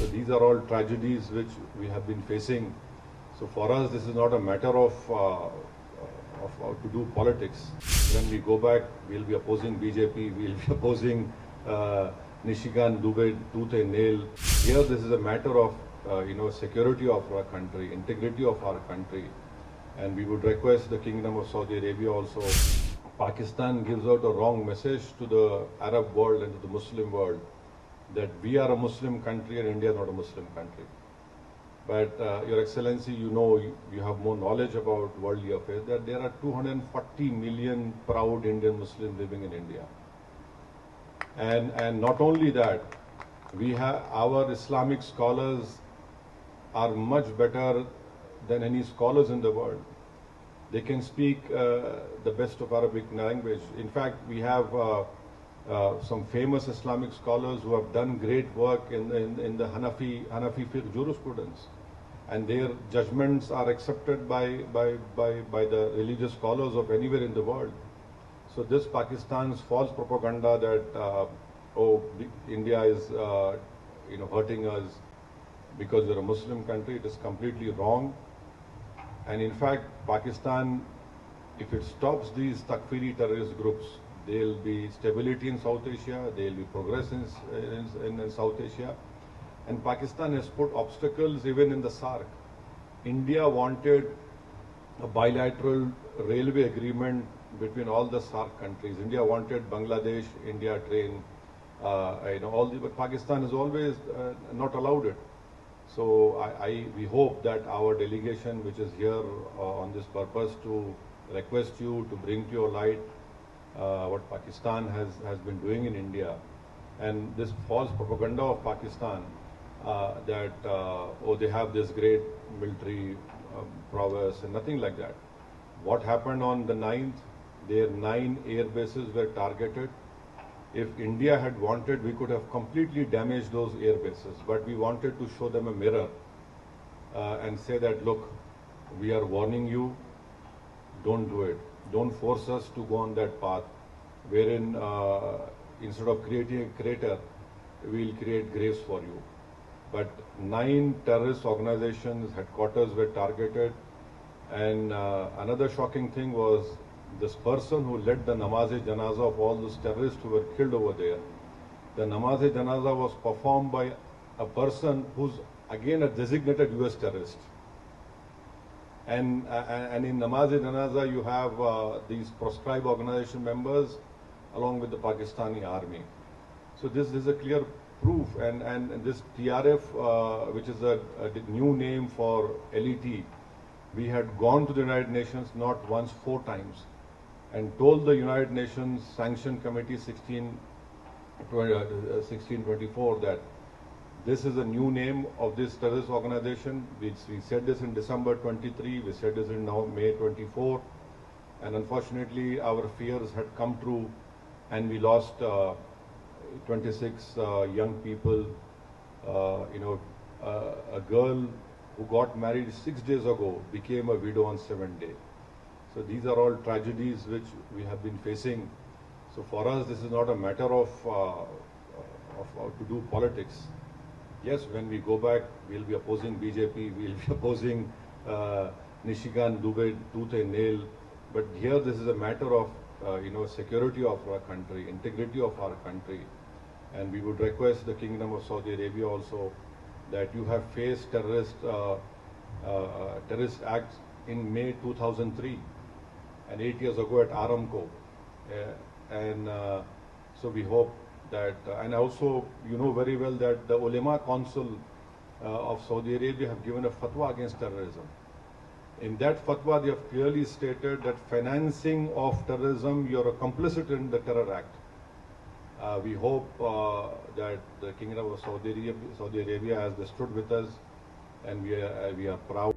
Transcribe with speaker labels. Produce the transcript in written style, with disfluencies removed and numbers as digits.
Speaker 1: So these are all tragedies which we have been facing. So for us, this is not a matter of to do politics. When we go back, we'll be opposing BJP, we'll be opposing Nishikant Dubey tooth and nail. Here, this is a matter of security of our country, integrity of our country, and we would request the Kingdom of Saudi Arabia also. Pakistan gives out a wrong message to the Arab world and to the Muslim world that we are a Muslim country and India is not a Muslim country. But Your Excellency, you have more knowledge about worldly affairs, that there are 240 million proud Indian Muslims living in India. And not only that, our Islamic scholars are much better than any scholars in the world. They can speak the best of Arabic language. In fact, we have some famous Islamic scholars who have done great work in the Hanafi fiqh jurisprudence, and their judgments are accepted by the religious scholars of anywhere in the world. So this Pakistan's false propaganda that India is hurting us because we're a Muslim country, it is completely wrong. And in fact, Pakistan, if it stops these Takfiri terrorist groups, there will be stability in South Asia, there will be progress in South Asia. And Pakistan has put obstacles even in the SAARC. India wanted a bilateral railway agreement between all the SAARC countries. India wanted Bangladesh, India train, but Pakistan has always not allowed it. So we hope that our delegation, which is here on this purpose to request you to bring to your light what Pakistan has been doing in India, and this false propaganda of Pakistan that they have this great military prowess and nothing like that. What happened on the 9th? Their 9 air bases were targeted. If India had wanted, we could have completely damaged those air bases, but we wanted to show them a mirror and say that, look, we are warning you, don't do it. Don't force us to go on that path, wherein instead of creating a crater, we'll create graves for you. But 9 terrorist organizations' headquarters were targeted, and another shocking thing was this person who led the namaz-e-janaza of all those terrorists who were killed over there. The namaz-e-janaza was performed by a person who's again a designated US terrorist. And in namaz-e-janaza you have these proscribed organization members along with the Pakistani army. So this is a clear proof, and this TRF, which is a new name for LET, we had gone to the United Nations not once, 4 times, and told the United Nations Sanction Committee 1624 that this is a new name of this terrorist organization. We said this in December 23, we said this in now May 24, and unfortunately our fears had come true, and we lost 26 young people. A girl who got married 6 days ago became a widow on 7th day. So these are all tragedies which we have been facing. So for us, this is not a matter of to do politics. Yes, when we go back, we'll be opposing BJP, we'll be opposing Nishikant Dubey tooth and nail. But here, this is a matter of security of our country, integrity of our country, and we would request the Kingdom of Saudi Arabia also that you have faced terrorist acts in May 2003. And 8 years ago at Aramco, so we hope that, and also you know very well that the Ulema Council of Saudi Arabia have given a fatwa against terrorism. In that fatwa, they have clearly stated that financing of terrorism, you're a complicit in the terror act. We hope that the Kingdom of Saudi Arabia has stood with us, and we are proud.